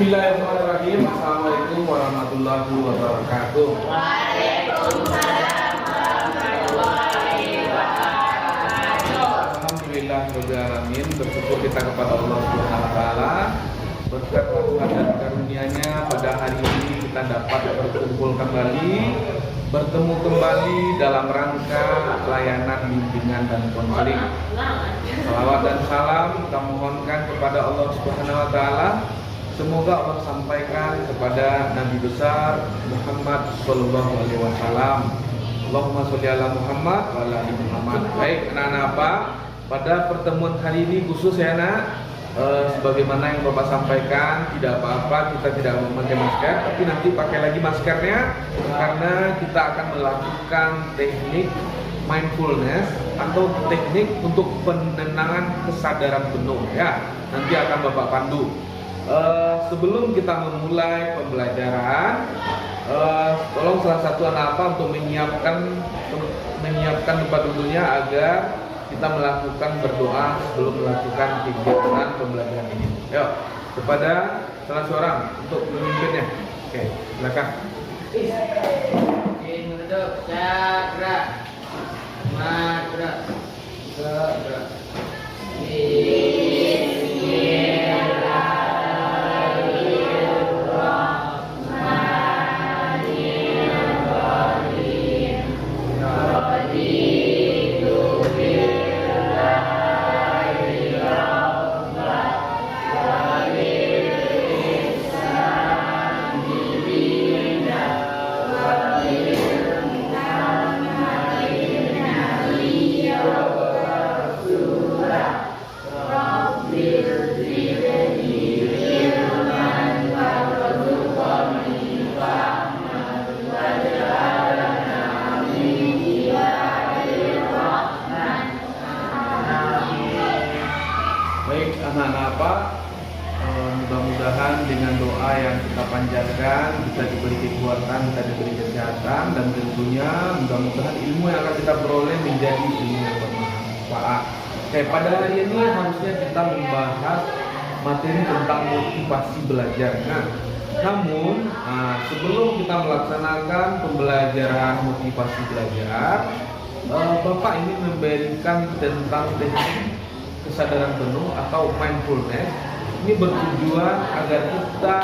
Bismillahirrahmanirrahim. Assalamualaikum warahmatullahi wabarakatuh. Waalaikumsalam warahmatullahi wabarakatuh. Alhamdulillahirrahmanirrahim. Bersyukur kita kepada Allah Subhanahu wa taala. Berkat rahmat dan karunia-Nya pada hari ini kita dapat berkumpul kembali, bertemu kembali dalam rangka layanan bimbingan dan konseling. Salawat dan salam kita mohonkan kepada Allah Subhanahu wa taala. Semoga Allah sampaikan kepada Nabi besar Muhammad sallallahu alaihi wasallam. Allahumma sholli ala Muhammad wa ala ali Muhammad. Baik, anak-anak, apa? Pada pertemuan hari ini khusus ya, Nak. Sebagaimana yang Bapak sampaikan, tidak apa-apa kita tidak memakai masker, tapi nanti pakai lagi maskernya karena kita akan melakukan teknik mindfulness atau teknik untuk penenangan kesadaran penuh ya. Nanti akan Bapak pandu. Sebelum kita memulai pembelajaran, tolong salah satu anak apa untuk menyiapkan tempat duduknya agar kita melakukan berdoa sebelum melakukan kegiatan pembelajaran ini. Yuk, kepada salah seorang untuk memimpinnya. Oke, silakan. Duduk, cakra, madra, cakra. Mudah-mudahan dengan doa yang kita panjatkan kita diberi kekuatan, kita diberi kesehatan, dan tentunya mudah-mudahan ilmu yang akan kita peroleh menjadi ilmu yang bermanfaat. Oke, pada hari ini harusnya kita membahas materi tentang motivasi belajar. Namun sebelum kita melaksanakan pembelajaran motivasi belajar, Bapak ini memberikan tentang teknik kesadaran penuh atau mindfulness. Ini bertujuan agar kita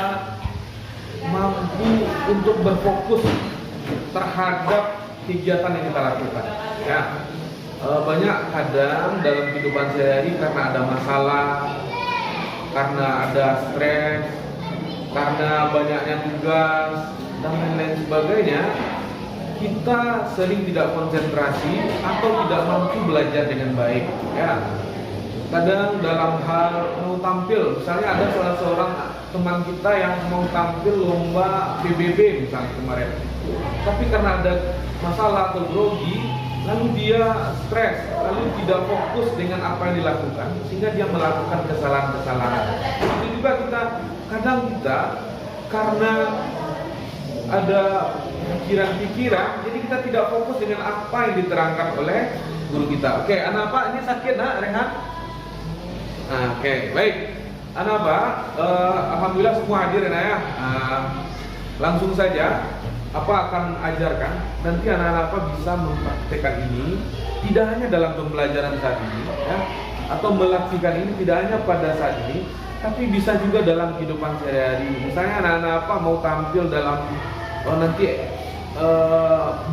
mampu untuk berfokus terhadap kegiatan yang kita lakukan. Ya, banyak kadang dalam kehidupan sehari karena ada masalah, karena ada stres, karena banyaknya tugas dan lain-lain sebagainya, kita sering tidak konsentrasi atau tidak mampu belajar dengan baik. Ya. Kadang dalam hal mau tampil, misalnya ada salah seorang teman kita yang mau tampil lomba PBB misalnya kemarin, tapi karena ada masalah atau grogi, lalu dia stres, lalu tidak fokus dengan apa yang dilakukan, sehingga dia melakukan kesalahan-kesalahan. Itu juga kadang kita karena ada pikiran-pikiran, jadi kita tidak fokus dengan apa yang diterangkan oleh guru kita. Oke, anak apa ini sakit, Nak? Rehan? Oke, baik. Anak apa? Alhamdulillah semua hadir ya. Langsung saja, apa akan ajarkan. Nanti anak-anak apa bisa mempraktekkan ini tidak hanya dalam pembelajaran saat ini, ya, atau melakukan ini tidak hanya pada saat ini, tapi bisa juga dalam kehidupan sehari-hari. Misalnya anak-anak apa mau tampil dalam nanti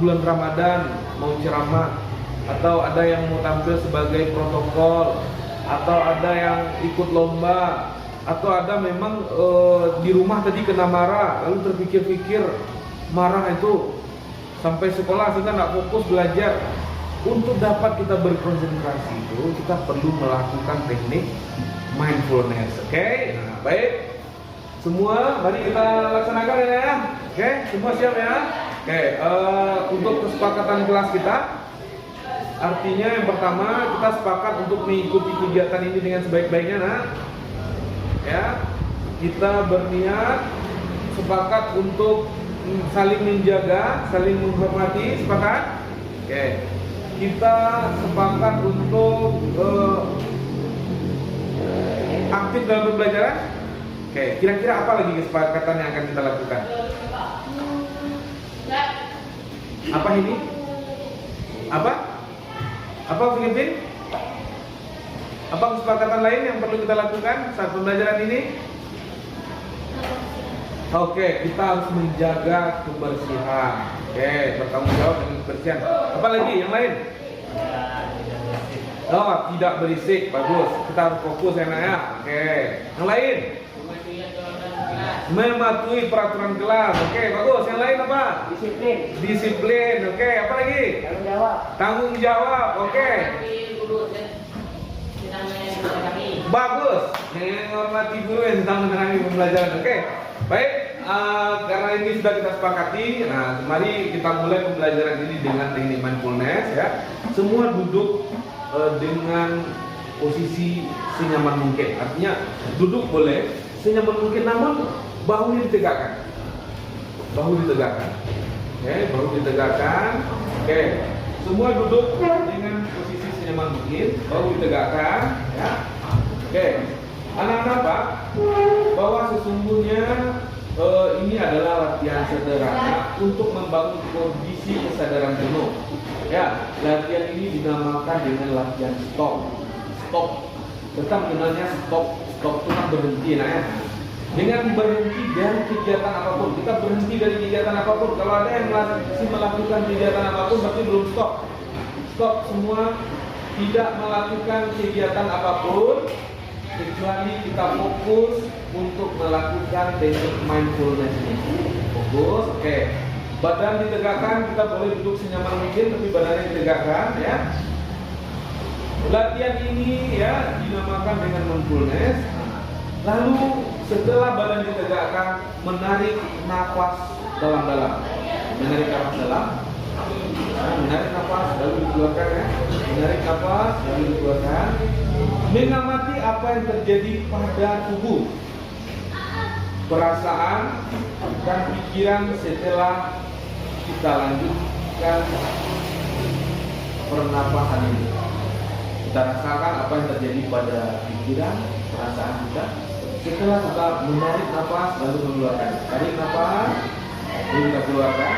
bulan Ramadan mau ceramah, atau ada yang mau tampil sebagai protokol, atau ada yang ikut lomba, atau ada memang di rumah tadi kena marah, lalu terpikir-pikir marah itu sampai sekolah sehingga nggak fokus belajar. Untuk dapat kita berkonsentrasi itu kita perlu melakukan teknik mindfulness. Oke? Nah, baik. Semua mari kita laksanakan ya. Oke, semua siap ya? Oke, untuk kesepakatan kelas kita, artinya yang pertama kita sepakat untuk mengikuti kegiatan ini dengan sebaik-baiknya, Nak. Ya, kita berniat sepakat untuk saling menjaga, saling menghormati, sepakat? Oke. Kita sepakat untuk aktif dalam pembelajaran. Oke, kira-kira apa lagi kesepakatan yang akan kita lakukan? Apa ini? Apa? Apa Filipin? Apa kesepakatan lain yang perlu kita lakukan saat pembelajaran ini? Oke, kita harus menjaga kebersihan. Oke, bertanggung jawab dengan kebersihan. Apa lagi yang lain? Oh, tidak berisik. Bagus. Kita harus fokus ya. Oke. Yang lain? Mematuhi peraturan kelas. Oke, bagus. Yang lain apa? Disiplin. Disiplin. Oke, apa lagi? Tanggung jawab. Tanggung jawab. Oke. Bagus. Menghormati guru yang sedang menerangi pembelajaran. Oke. Baik. Karena ini sudah kita sepakati. Nah, mari kita mulai pembelajaran ini dengan teknik mindfulness ya. Semua duduk dengan posisi senyaman mungkin. Artinya duduk boleh senyaman mungkin, namun bahu ditegakkan. Bahu ditegakkan. Oke, bahu ditegakkan. Oke. Semua duduk dengan posisi senyaman mungkin, bahu ditegakkan ya. Oke. Anak-anak Pak, bahwa sesungguhnya ini adalah latihan sederhana untuk membangun kondisi kesadaran penuh. Ya, latihan ini dinamakan dengan latihan stop. Stop. Tetap namanya stop. Stop itu kan berhenti, nah ya. Dengan berhenti dari kegiatan apapun, kita berhenti dari kegiatan apapun. Kalau ada yang masih melakukan kegiatan apapun, berarti belum stop. Stop semua, tidak melakukan kegiatan apapun, kecuali kita fokus untuk melakukan teknik mindfulness ini. Fokus, oke. Badan ditegakkan, kita boleh duduk senyaman mungkin, tapi badannya ditegakkan, ya. Latihan ini ya dinamakan dengan mindfulness. Lalu setelah badan ditegakkan, menarik nafas dalam-dalam. Menarik nafas dalam. Menarik nafas lalu dikeluarkan ya. Menarik nafas lalu dikeluarkan. Mengamati apa yang terjadi pada tubuh, perasaan dan pikiran setelah kita lanjutkan pernapasan ini. Kita rasakan apa yang terjadi pada pikiran, perasaan kita setelah kita menarik nafas lalu mengeluarkan. Tarik nafas lalu kita keluarkan.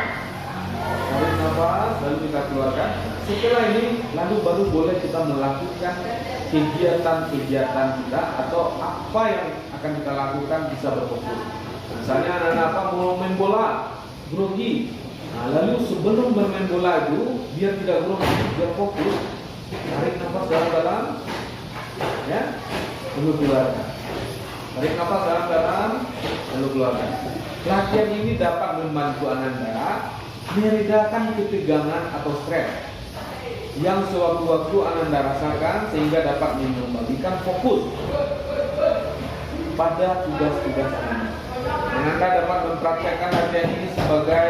Tarik nafas lalu kita keluarkan. Setelah ini lalu baru boleh kita melakukan kegiatan-kegiatan kita atau apa yang akan kita lakukan bisa berfokus. Misalnya anak-anak mau main bola, grogi. Nah, lalu sebelum bermain bola itu biar tidak grogi, biar fokus, tarik nafas dalam-dalam, ya, lalu keluarkan. Tarik nafas dalam-dalam, lalu keluarkan. Latihan ini dapat membantu Ananda meredakan ketegangan atau stres yang sewaktu-waktu Ananda rasakan sehingga dapat mengembalikan fokus pada tugas-tugas Ananda. Ananda dapat mempraktekkan latihan ini sebagai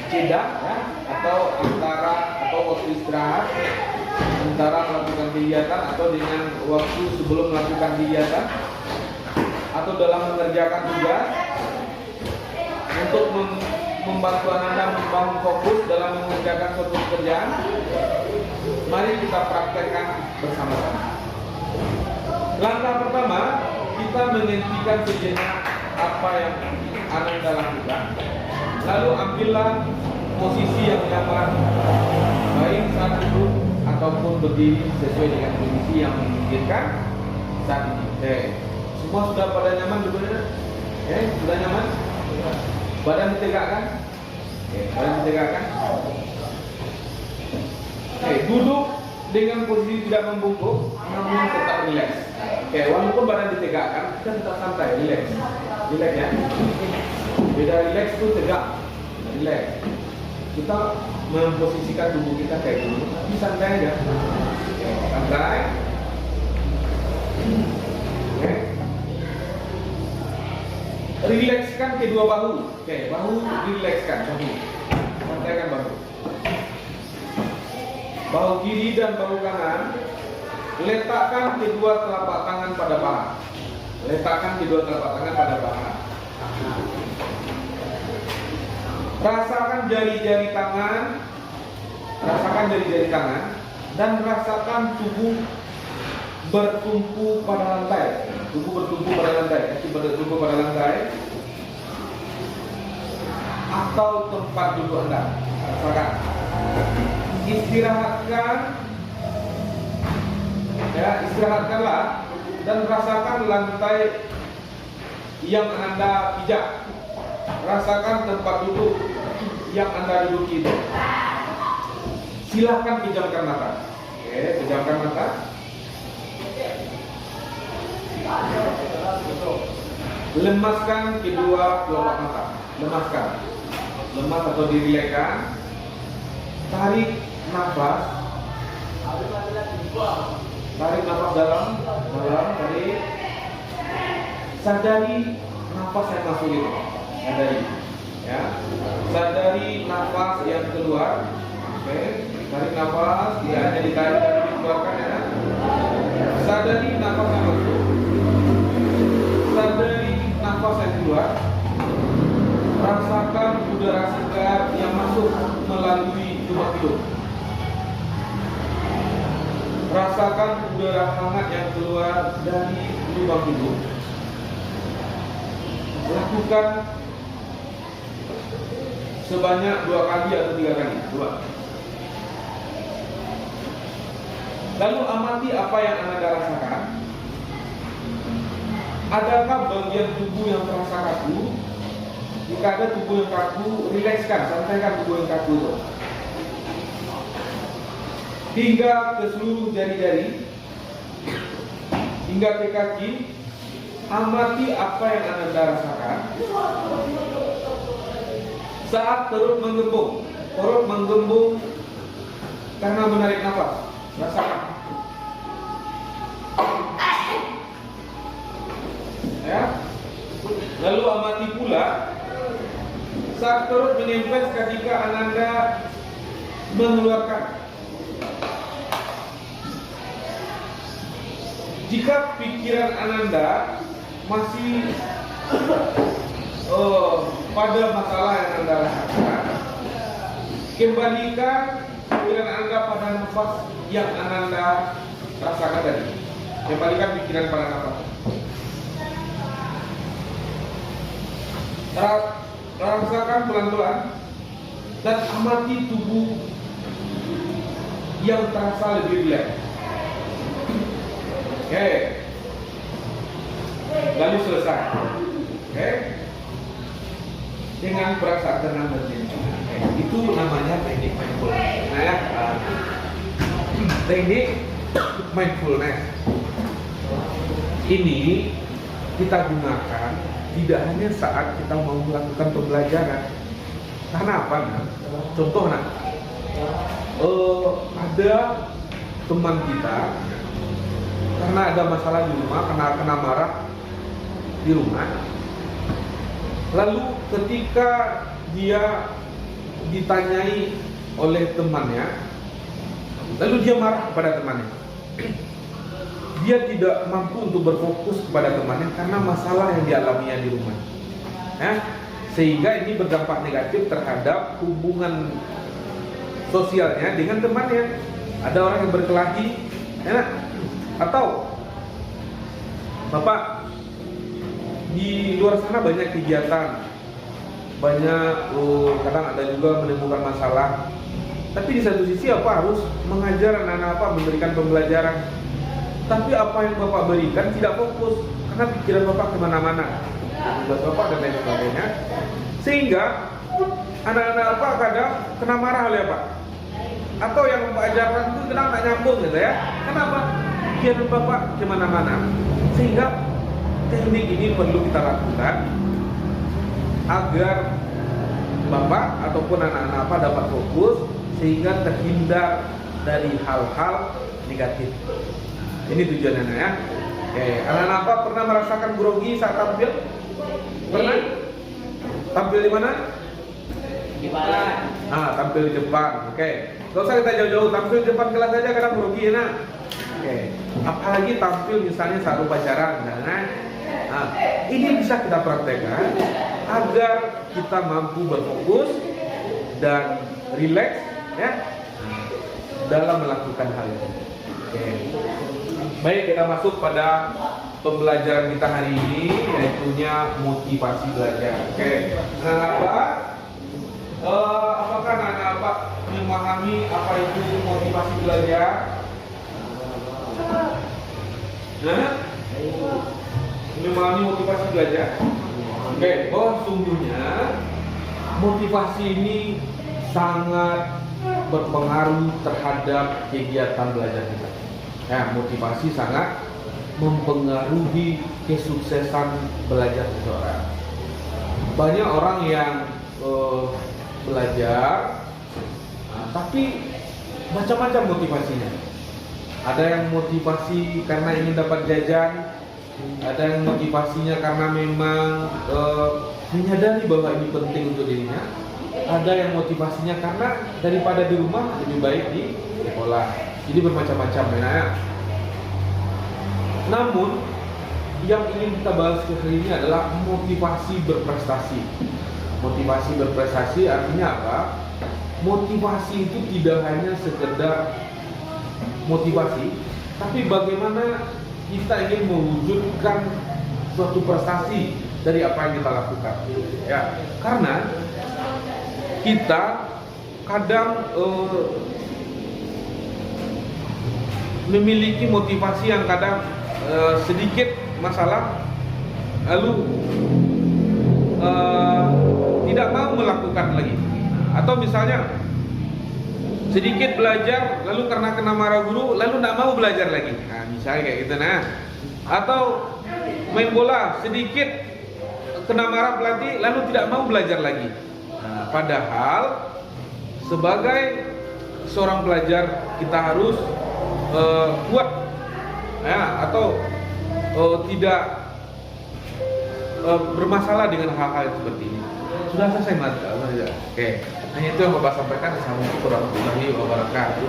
jeda ya, atau waktu istirahat antara melakukan kegiatan atau dengan waktu sebelum melakukan kegiatan atau dalam mengerjakan tugas untuk membantu Ananda membangun fokus dalam mengerjakan suatu pekerjaan. Mari kita praktekkan bersama-sama. Langkah pertama, kita menghentikan sejenak apa yang Ananda lakukan. Lalu ambillah posisi yang nyaman, baik saat duduk ataupun berdiri sesuai dengan kondisi yang memungkinkan saat ini. Semua sudah pada nyaman duduknya? Sudah nyaman? Badan ditegakkan? Badan ditegakkan? Duduk dengan posisi tidak membungkuk, namun tetap rileks. Walaupun badan ditegakkan, kita tetap santai, rileks. Rileks ya. Beda rileks itu tegak, rileks. Kita memposisikan tubuh kita kayak dulu, tapi santai aja. Santai. Rilekskan kedua bahu. Bahu rilekskan, bahu. Santaikan bahu. Bahu kiri dan bahu kanan. Letakkan kedua telapak tangan pada paha. Letakkan kedua telapak tangan pada paha. Rasakan jari-jari tangan. Rasakan jari-jari tangan dan rasakan tubuh bertumpu pada lantai. tubuh bertumpu pada lantai, kaki bertumpu pada lantai, atau tempat duduk Anda. Rasakan. Istirahatkan, ya, istirahatkanlah dan rasakan lantai yang Anda pijak. Rasakan tempat duduk yang Anda duduki itu. Silahkan pejamkan mata. Oke, pejamkan mata. Lemaskan kedua kelopak mata. Lemaskan. Lemas atau dirilekkan. Tarik nafas. Tarik nafas dalam, tarik. Sadari nafas yang masuk itu. Sadari, ya. Sadari nafas yang keluar. Oke, tarik nafas, tidak hanya ditarik dan dikeluarkan, ya. Sadari nafas yang masuk. Sadari nafas yang keluar. Rasakan udara segar yang masuk melalui lubang hidung. Rasakan udara hangat yang keluar dari lubang hidung. Lakukan sebanyak 2 kali atau 3 kali. 2. Lalu amati apa yang Anda rasakan. Adakah bagian tubuh yang terasa kaku? Jika ada tubuh yang kaku, rilekskan, santaikan tubuh yang kaku itu. Hingga ke seluruh jari-jari, hingga ke kaki. Amati apa yang Anda rasakan saat perut menggembung karena menarik nafas. Rasakan, ya. Lalu amati pula saat perut menyempes ketika Anda mengeluarkan. Jika pikiran Anda masih pada masalah yang Anda rasakan, kembalikan pikiran Anda pada nafas yang Anda rasakan tadi. Kembalikan pikiran pada nafas. Rasakan pelan-pelan dan amati tubuh yang terasa lebih rileks. Oke. Lalu selesai. Oke. Dengan perasaan tenang dan nyaman. Itu namanya teknik mindfulness. Nah, ya. Teknik mindfulness ini kita gunakan tidak hanya saat kita mau melakukan pembelajaran. Karena apa? Contoh, ada teman kita karena ada masalah di rumah, kena marah di rumah. Lalu ketika dia ditanyai oleh temannya, lalu dia marah kepada temannya. Dia tidak mampu untuk berfokus kepada temannya karena masalah yang dialaminya di rumah. Sehingga ini berdampak negatif terhadap hubungan sosialnya dengan temannya. Ada orang yang berkelahi, atau Bapak di luar sana banyak kegiatan, banyak kadang ada juga menemukan masalah. Tapi di satu sisi harus mengajar anak-anak memberikan pembelajaran. Tapi apa yang Bapak berikan tidak fokus karena pikiran Bapak kemana-mana, tugas Bapak dan lain sebagainya. Sehingga anak-anak kadang kena marah oleh Bapak, atau yang Bapak ajarkan itu kadang tak nyambung gitu ya. Kenapa? Pikiran Bapak kemana-mana. Sehingga teknik ini perlu kita lakukan agar Bapak ataupun anak-anak dapat fokus sehingga terhindar dari hal-hal negatif. Ini tujuannya, ya. Anak-anak pernah merasakan grogi saat tampil? Pernah? Tampil di mana? Di depan. Tampil di depan. Gak usah kita jauh-jauh, tampil di depan kelas saja kadang grogi, apalagi tampil misalnya saat upacara, ini bisa kita praktekkan agar kita mampu berfokus dan rileks, dalam melakukan hal ini. Baik, kita masuk pada pembelajaran kita hari ini, yaitunya motivasi belajar. Oke, anak-anak, apakah anak-anak memahami apa itu motivasi belajar? Memahami motivasi belajar? Oke, sungguhnya motivasi ini sangat berpengaruh terhadap kegiatan belajar kita. Ya, motivasi sangat mempengaruhi kesuksesan belajar seseorang. Banyak orang yang belajar, tapi macam-macam motivasinya. Ada yang motivasi karena ingin dapat jajan, ada yang motivasinya karena memang menyadari bahwa ini penting untuk dirinya, ada yang motivasinya karena daripada di rumah lebih baik di sekolah. Jadi bermacam-macam ya. Namun yang ingin kita bahas kali ini adalah motivasi berprestasi. Motivasi berprestasi artinya apa? Motivasi itu tidak hanya sekedar motivasi, tapi bagaimana kita ingin mewujudkan suatu prestasi dari apa yang kita lakukan. Ya, karena kita kadang memiliki motivasi yang kadang sedikit masalah, lalu tidak mau melakukan lagi. Atau misalnya sedikit belajar, lalu karena kena marah guru, lalu tidak mau belajar lagi. Nah, misalnya kayak gitu. Atau main bola, sedikit kena marah pelatih, lalu tidak mau belajar lagi. Nah, padahal sebagai seorang pelajar kita harus kuat, ya, atau tidak bermasalah dengan hal-hal seperti ini. Sudah selesai, Mas? Oke. Hanya itu yang Bapak sampaikan. Assalamualaikum warahmatullahi wabarakatuh.